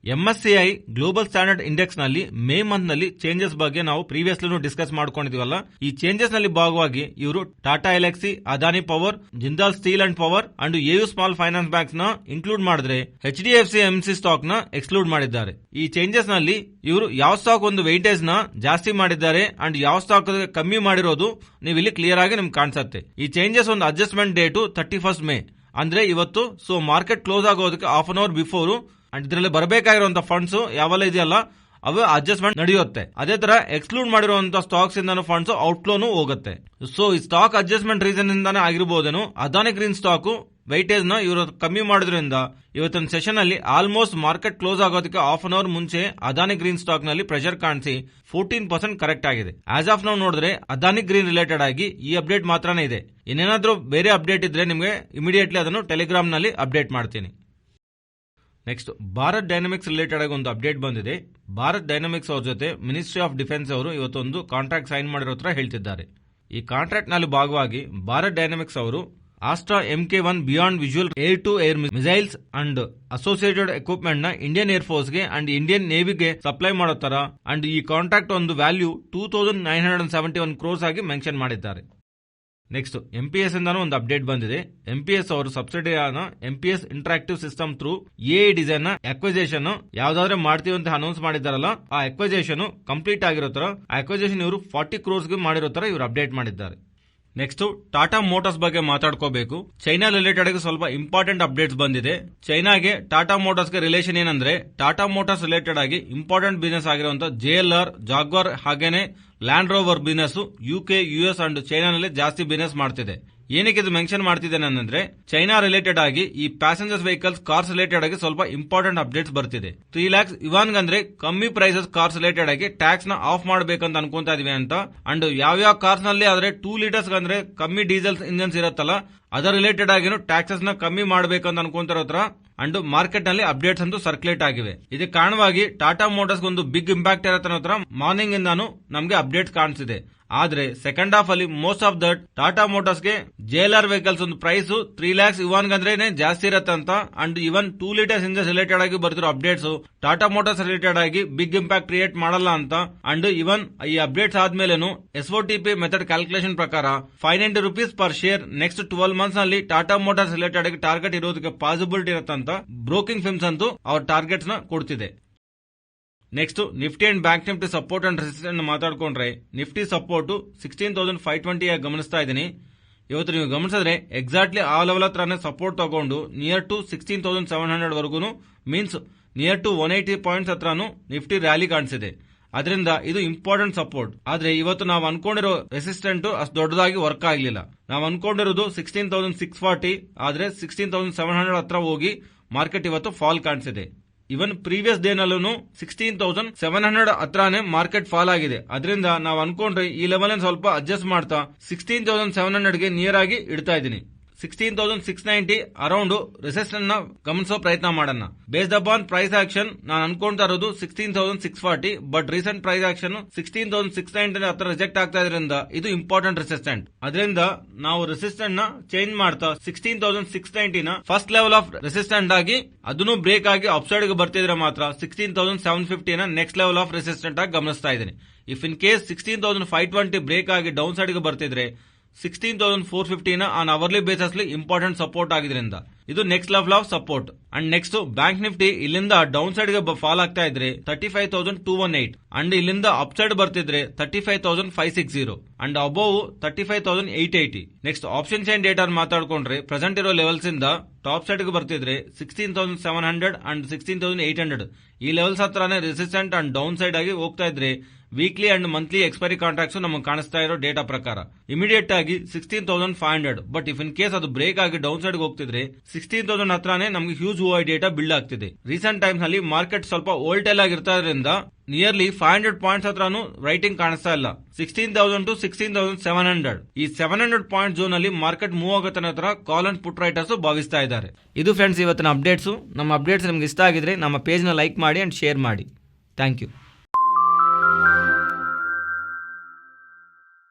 MSCI global standard index ನಲ್ಲಿ ಮೇ ಮಂತ್ ನಲ್ಲಿ ಚೇಂಜಸ್ ಬಗ್ಗೆ ನಾವು ಪ್ರೀವಿಯಸ್ಲಿ ಡಿಸ್ಕಸ್ ಮಾಡ್ಕೊಂಡಿದೀವಲ್ಲ, ಈ ಚೇಂಜಸ್ ನಲ್ಲಿ ಭಾಗವಾಗಿ ಇವರು Tata Elxsi, Adani power, Jindal steel and power and AU small finance banks ನ ಇನ್ಕ್ಲೂಡ್ ಮಾಡಿದ್ರೆ HDFC MC ಸ್ಟಾಕ್ ನ ಎಕ್ಸ್ಕ್ಲೂಡ್ ಮಾಡಿದ್ದಾರೆ. ಈ ಚೇಂಜಸ್ ನಲ್ಲಿ ಇವರು ಯಾವ ಸ್ಟಾಕ್ ಒಂದು ವೆಯ್ಟೇಜ್ ನ ಜಾಸ್ತಿ ಮಾಡಿದ್ದಾರೆ ಅಂಡ್ ಯಾವ ಸ್ಟಾಕ್ ಕಮ್ಮಿ ಮಾಡಿರೋದು ನೀವು ಇಲ್ಲಿ ಕ್ಲಿಯರ್ ಆಗಿ ನಿಮ್ಗೆ ಕಾಣಿಸುತ್ತೆ. ಈ ಚೇಂಜಸ್ ಒಂದು ಅಡ್ಜಸ್ಟ್ಮೆಂಟ್ ಡೇಟು 31st ಮೇ ಅಂದ್ರೆ ಇವತ್ತು. ಸೊ ಮಾರ್ಕೆಟ್ ಕ್ಲೋಸ್ ಆಗೋದಕ್ಕೆ half an hour before and ಇದರಲ್ಲಿ ಬರಬೇಕಾಗಿರುವಂತಹ ಫಂಡ್ಸ್ ಯಾವೆಲ್ಲ ಇದೆಯಲ್ಲ ಅವು ಅಡ್ಜಸ್ಟ್ಮೆಂಟ್ ನಡೆಯುತ್ತೆ. ಅದೇ ತರ ಎಕ್ಸ್ಕ್ಲೂಡ್ ಮಾಡಿರುವಂತಹ ಸ್ಟಾಕ್ಸ್ ಇಂದ ಫಂಡ್ಸ್ ಔಟ್ಫ್ಲೋನು ಹೋಗುತ್ತೆ. ಸೊ ಈ ಸ್ಟಾಕ್ ಅಡ್ಜಸ್ಟ್ಮೆಂಟ್ ರೀಸನ್ ಇಂದಾನೆ ಆಗಿರಬಹುದೇನು ಅದಾನಿ ಗ್ರೀನ್ ಸ್ಟಾಕ್ ವೈಟೇಜ್ ನ ಇವರು ಕಮ್ಮಿ ಮಾಡೋದ್ರಿಂದ ಇವತ್ತಿನ ಸೆಷನ್ ಅಲ್ಲಿ ಆಲ್ಮೋಸ್ಟ್ ಮಾರ್ಕೆಟ್ ಕ್ಲೋಸ್ ಆಗೋದಕ್ಕೆ ಹಾಫ್ ಅನ್ ಅವರ್ ಮುಂಚೆ ಅದಾನಿ ಗ್ರೀನ್ ಸ್ಟಾಕ್ ನಲ್ಲಿ ಪ್ರೆಷರ್ ಕಾಣಿಸಿ 14% ಕರೆಕ್ಟ್ ಆಗಿದೆ. ಆಸ್ ಆಫ್ ನಾವು ನೋಡಿದ್ರೆ ಅದಾನಿ ಗ್ರೀನ್ ರಿಲೇಟೆಡ್ ಆಗಿ ಈ ಅಪ್ಡೇಟ್ ಮಾತ್ರನೇ ಇದೆ. ಇನ್ನೇನಾದ್ರೂ ಬೇರೆ ಅಪ್ಡೇಟ್ ಇದ್ರೆ ನಿಮಗೆ ಇಮಿಡಿಯೇಟ್ಲಿ ಅದನ್ನು ಟೆಲಿಗ್ರಾಮ್ ನಲ್ಲಿ ಅಪ್ಡೇಟ್ ಮಾಡ್ತೀನಿ. ನೆಕ್ಸ್ಟ್ ಭಾರತ್ ಡೈನಾಮಿಕ್ಸ್ ರಿಲೇಟೆಡ್ ಆಗಿ ಒಂದು ಅಪ್ಡೇಟ್ ಬಂದಿದೆ. ಭಾರತ್ ಡೈನಾಮಿಕ್ಸ್ ಅವ್ರ ಜೊತೆ ಮಿನಿಸ್ಟ್ರಿ ಆಫ್ ಡಿಫೆನ್ಸ್ ಅವರು ಇವತ್ತೊಂದು ಕಾಂಟ್ರಾಕ್ಟ್ ಸೈನ್ ಮಾಡಿರೋ ತರ ಹೇಳ್ತಿದ್ದಾರೆ. ಈ ಕಾಂಟ್ರಾಕ್ಟ್ ನಲ್ಲಿ ಭಾಗವಾಗಿ ಭಾರತ್ ಡೈನಾಮಿಕ್ಸ್ ಅವರು Astra MK1 beyond visual air to air missiles and associated equipment ನ ಇಂಡಿಯನ್ ಏರ್ ಫೋರ್ಸ್ ಗೆ ಅಂಡ್ ಇಂಡಿಯನ್ ನೇವಿಗೆ ಸಪ್ಲೈ ಮಾಡೋ ತರ ಅಂಡ್ ಈ ಕಾಂಟ್ರಾಕ್ಟ್ ಒಂದು ವ್ಯಾಲ್ಯೂ 2971 ಕ್ರೋರ್ಸ್ ಆಗಿ ಮೆನ್ಷನ್ ಮಾಡಿದ್ದಾರೆ. ನೆಕ್ಸ್ಟ್ MPS ಇಂದಾನು ಒಂದು ಅಪ್ಡೇಟ್ ಬಂದಿದೆ. MPS ಅವರು ಸಬ್ಸಿಡಿ ಆದ MPS interactive system through AI design ನ ಅಕ್ವಿಸಿಷನ್ ಯಾವ್ದಾದ್ರೆ ಮಾಡ್ತೀವಿ ಅಂತ ಅನೌನ್ಸ್ ಮಾಡಿದಾರಲ್ಲ, ಆ ಅಕ್ವಿಸಿಷನ್ ಕಂಪ್ಲೀಟ್ ಆಗಿರೋ ತರ ಅಕ್ವಿಸಿಷನ್ ಇವರು 40 ಕ್ರೋರ್ಸ್ ಗೆ ಮಾಡಿರೋ ತರ ಇವರು ಅಪ್ಡೇಟ್ ಮಾಡಿದ್ದಾರೆ. ನೆಕ್ಸ್ಟ್ ಟಾಟಾ ಮೋಟಾರ್ಸ್ ಬಗ್ಗೆ ಮಾತಾಡ್ಕೋಬೇಕು. ಚೈನಾ ರಿಲೇಟೆಡ್ ಆಗಿ ಸ್ವಲ್ಪ ಇಂಪಾರ್ಟೆಂಟ್ ಅಪ್ಡೇಟ್ಸ್ ಬಂದಿದೆ. ಚೈನಾಗೆ ಟಾಟಾ ಮೋಟಾರ್ಸ್ ಗೆ ರಿಲೇಷನ್ ಏನಂದ್ರೆ, ಟಾಟಾ ಮೋಟಾರ್ಸ್ ರಿಲೇಟೆಡ್ ಆಗಿ ಇಂಪಾರ್ಟೆಂಟ್ ಬಿಸಿನೆಸ್ ಆಗಿರುವಂತಹ JLR, ಜಾಗ್ವಾರ್ ಹಾಗೇನೆ Land Rover business UK, US and ಚೈನಾನಲ್ಲಿ ಜಾಸ್ತಿ ಬಿಸಿನೆಸ್ ಮಾಡ್ತಿದೆ. ಏನಕ್ಕೆ ಇದು ಮೆನ್ಷನ್ ಮಾಡ್ತಿದ್ದೇನೆ ಅಂದ್ರೆ, ಚೈನಾ ರಿಲೇಟೆಡ್ ಆಗಿ ಈ ಪ್ಯಾಸೆಂಜರ್ಸ್ ವೆಹಿಕಲ್ಸ್ ಕಾರ್ಸ್ ರಿಲೇಟೆಡ್ ಆಗಿ ಸ್ವಲ್ಪ ಇಂಪಾರ್ಟೆಂಟ್ ಅಪ್ಡೇಟ್ಸ್ ಬರ್ತಿದೆ. 3 lakhs ಇವಾನ್ ಅಂದ್ರೆ ಕಮ್ಮಿ ಪ್ರೈಸಸ್ ಕಾರ್ಸ್ ರಿಲೇಟೆಡ್ ಆಗಿ ಟ್ಯಾಕ್ಸ್ ನ ಆಫ್ ಮಾಡಬೇಕಂತ ಅನ್ಕೊಂತಾ ಇದೀವಿ ಅಂತ. ಅಂಡ್ ಯಾವ ಕಾರ್ಸ್ ನಲ್ಲಿ ಆದ್ರೆ 2 ಲೀಟರ್ಸ್ ಅಂದ್ರೆ ಕಮ್ಮಿ ಡೀಸೆಲ್ ಇಂಜನ್ಸ್ ಇರುತ್ತಲ್ಲ, ಅದರ ರಿಲೇಟೆಡ್ ಆಗಿನೂ ಟ್ಯಾಕ್ಸಸ್ ನ ಕಮ್ಮಿ ಮಾಡಬೇಕಂತ ಅನ್ಕೊಂತಿರೋ ತರ ಅಂಡ್ ಮಾರ್ಕೆಟ್ ನಲ್ಲಿ ಅಪ್ಡೇಟ್ಸ್ ಅಂತೂ ಸರ್ಕ್ಯುಲೇಟ್ ಆಗಿವೆ. ಇದಕ್ಕೆ ಕಾರಣವಾಗಿ ಟಾಟಾ ಮೋಟಾರ್ಸ್ ಒಂದು ಬಿಗ್ ಇಂಪ್ಯಾಕ್ಟ್ ಇರತ್ತ ಮಾರ್ನಿಂಗ್ ಇಂದಾನು ನಮಗೆ ಅಪ್ಡೇಟ್ಸ್ ಕಾಣಿಸಿದೆ. ಆದ್ರೆ ಸೆಕೆಂಡ್ ಹಾಫ್ ಅಲ್ಲಿ most of that Tata motors ಗೆ JLR ವೆಹಿಕಲ್ಸ್ ಒಂದು ಪ್ರೈಸ್ 3 lakhs ಇವಾನ್ ಅಂದ್ರೆ ಜಾಸ್ತಿ ಇರತ್ತಂತ. And even 2 litres engine related ಆಗಿ ಬರ್ತಿರೋ ಅಪ್ಡೇಟ್ಸ್ ಟಾಟಾ ಮೋಟಾರ್ಸ್ ರಿಲೇಟೆಡ್ ಆಗಿ ಬಿಗ್ ಇಂಪ್ಯಾಕ್ಟ್ ಕ್ರಿಯೇಟ್ ಮಾಡಲ್ಲ ಅಂತ. ಅಂಡ್ ಇವನ್ ಈ ಅಪ್ಡೇಟ್ಸ್ ಆದ್ಮೇಲೆನು SOTP ಮೆಥಡ್ ಕ್ಯಾಲ್ಕುಲೇಷನ್ ಪ್ರಕಾರ 590 rupees per share next 12 months ನಲ್ಲಿ ಟಾಟಾ ಮೋಟಾರ್ಸ್ ರಿಲೇಟೆಡ್ ಆಗಿ ಟಾರ್ಗೆಟ್ ಇರೋದಕ್ಕೆ ಪಾಸಿಬಿಲಿಟಿ ಇರತ್ತಂತ ಬ್ರೋಕಿಂಗ್ ಫಿರ್ಮ್ಸ್ ಅಂತೂ ಅವ್ರ ಟಾರ್ಗೆಟ್ಸ್ ನ ಕೊಡ್ತಿದೆ. Next Nifty and bank Nifty support and resistance ಮಾತಾಡ್ಕೊಂಡ್ರೆ, ನಿಫ್ಟಿ ಸಪೋರ್ಟ್ 16,520 ಆಗಿ ಗಮನಿಸ್ತಾ ಇದ್ದೀನಿ. ಇವತ್ತು ನೀವು ಗಮನಿಸಿದ್ರೆ ಎಕ್ಸಾಕ್ಟ್ಲಿ ಆ ಲೆವೆಲ್ ಹತ್ರನೇ ಸಪೋರ್ಟ್ ತಗೊಂಡು ನಿಯರ್ ಟು 16,700 ವರೆಗೂ ಮೀನ್ಸ್ ನಿಯರ್ ಟು 180 ಪಾಯಿಂಟ್ಸ್ ಹತ್ರನು ನಿಫ್ಟಿ ರ್ಯಾಲಿ ಕಾಣಿಸಿದೆ. ಅದರಿಂದ ಇದು ಇಂಪಾರ್ಟೆಂಟ್ ಸಪೋರ್ಟ್. ಆದ್ರೆ ಇವತ್ತು ನಾವು ಅನ್ಕೊಂಡಿರೋ ರೆಸಿಸ್ಟೆಂಟ್ ಅಷ್ಟು ದೊಡ್ಡದಾಗಿ ವರ್ಕ್ ಆಗಲಿಲ್ಲ. ನಾವು ಅನ್ಕೊಂಡಿರೋದು 16,640, ಆದ್ರೆ 16,700 ಹತ್ರ ಹೋಗಿ ಮಾರ್ಕೆಟ್ ಇವತ್ತು ಫಾಲ್ ಕಾಣಿಸಿದೆ. ಇವನ್ ಪ್ರೀವಿಯಸ್ ಡೇ ನಲ್ಲೂ 16,700 ಹತ್ರನೇ ಮಾರ್ಕೆಟ್ ಫಾಲ್ ಆಗಿದೆ. ಅದರಿಂದ ನಾವು ಅನ್ಕೊಂಡ್ರೆ ಈ ಲೆವೆಲ್ ಸ್ವಲ್ಪ ಅಡ್ಜಸ್ಟ್ ಮಾಡ್ತಾ 16,700 ಗೆ ನಿಯರ್ ಆಗಿ ಇಡ್ತಾ ಇದ್ದೀನಿ. 16,690 ಅರೌಂಡ್ ರೆಸಿಸ್ಟೆನ್ಸ್ ನ ಗಮನಿಸೋ ಪ್ರಯತ್ನ ಮಾಡೋಣ. ಬೇಸ್ಡ್ ಅಪಾನ್ ಪ್ರೈಸ್ ಆಕ್ಷನ್ ನಾನು ಅನ್ಕೊಂತಾ ಇರೋದು 16,640, ಬಟ್ ರೀಸೆಂಟ್ ಪ್ರೈಸ್ ಆಕ್ಷನ್ 16,690 ಹತ್ರ ರಿಜೆಕ್ಟ್ ಆಗ್ತಾ ಇದರಿಂದ ಇದು ಇಂಪಾರ್ಟೆಂಟ್ ರೆಸಿಸ್ಟೆಂಟ್. ಅದರಿಂದ ನಾವು ರೆಸಿಸ್ಟೆಂಟ್ ನ ಚೇಂಜ್ ಮಾಡ್ತಾ 16,690 ನ ಫಸ್ಟ್ ಲೆವೆಲ್ ಆಫ್ ರೆಸಿಸ್ಟೆಂಟ್ ಆಗಿ ಅದನ್ನು ಬ್ರೇಕ್ ಆಗಿ ಅಪ್ಸೈಡ್ ಗೆ ಬರ್ತಿದ್ರೆ ಮಾತ್ರ 16,750 ನ ನೆಕ್ಸ್ಟ್ ಲೆವೆಲ್ ಆಫ್ ರೆಸಿಸ್ಟೆಂಟ್ ಆಗಿ ಗಮನಿಸ್ತಾ ಇದ್ದೀನಿ. ಇಫ್ ಇನ್ ಕೇಸ್ 16,520 ಬ್ರೇಕ್ ಆಗಿ ಡೌನ್ ಸೈಡ್ ಗೆ ಬರ್ತಿದ್ರೆ 16,450 ನ on hourly basis important support ಆಗಿದ್ರಿಂದ ಇದು next level of support. And next bank Nifty ಇಲ್ಲಿಂದ ಡೌನ್ ಸೈಡ್ ಗೆ ಫಾಲ್ ಆಗ್ತಾ ಇದ್ರೆ 35,218 ಅಂಡ್ ಇಲ್ಲಿಂದ ಅಪ್ ಸೈಡ್ ಬರ್ತಿದ್ರೆ 35,560 and above 35,880. Next option chain data ಮಾತಾಡ್ಕೊಂಡ್ರೆ ಪ್ರೆಸೆಂಟ್ ಇರೋ ಲೆವೆಲ್ಸ್ ಇಂದ ಟಾಪ್ ಸೈಡ್ ಗೆ ಬರ್ತಿದ್ರೆ 16,700 ಅಂಡ್ 16,800 ಈ ಲೆವೆಲ್ಸ್ ಹತ್ರನೇ ರೆಸಿಸ್ಟೆಂಟ್ ಅಂಡ್ ಡೌನ್ ಸೈಡ್ ಆಗಿ ಹೋಗ್ತಾ ಇದ್ರೆ weekly and monthly expiry contracts ನಮಗೆ ಕಾಣಿಸ್ತಾ ಇರೋ ಡೇಟಾ ಪ್ರಕಾರ ಇಮಿಡಿಯೇಟ್ ಆಗಿ 16,500. ಬಟ್ ಇಫ್ ಇನ್ ಕೇಸ್ ಅದು ಬ್ರೇಕ್ ಆಗಿ ಡೌನ್ ಸೈಡ್ ಹೋಗ್ತಿದ್ರೆ 16,000 ಹತ್ರನೇ ನಮಗೆ ಹ್ಯೂಜ್ ಓವರ್ ಡೇಟಾ ಬಿಲ್ಡ್ ಆಗ್ತಿದೆ. ರೀಸೆಂಟ್ ಟೈಮ್ಸ್ ನಲ್ಲಿ ಮಾರ್ಕೆಟ್ ಸ್ವಲ್ಪ ವೋಲ್ಟೈಲ್ ಆಗಿರೋದ್ರಿಂದ ನಿಯರ್ಲಿ 500 ಪಾಯಿಂಟ್ಸ್ ಹತ್ರನು ರೈಟಿಂಗ್ ಕಾಣಿಸ್ತಾ ಇಲ್ಲ. 16,000 to 16,700 ಈ 700 ಪಾಯಿಂಟ್ ಝೋನ್ ಅಲ್ಲಿ ಮಾರ್ಕೆಟ್ ಮೂವ್ ಆಗುತ್ತೆ ಹತ್ರ ಕಾಲ್ ಅಂಡ್ ಪುಟ್ ರೈಟರ್ಸ್ ಭಾವಿಸ್ತಾ ಇದ್ದಾರೆ. ಇದು ಫ್ರೆಂಡ್ಸ್ ಇವತ್ತಿನ ಅಪ್ಡೇಟ್ಸ್. ನಮ್ಮ ಅಪ್ಡೇಟ್ಸ್ ನಿಮ್ಗೆ ಇಷ್ಟ ಆಗಿದ್ರೆ ನಮ್ಮ ಪೇಜ್ ನ ಲೈಕ್ ಮಾಡಿ ಅಂಡ್ ಶೇರ್ ಮಾಡಿ. Thank you.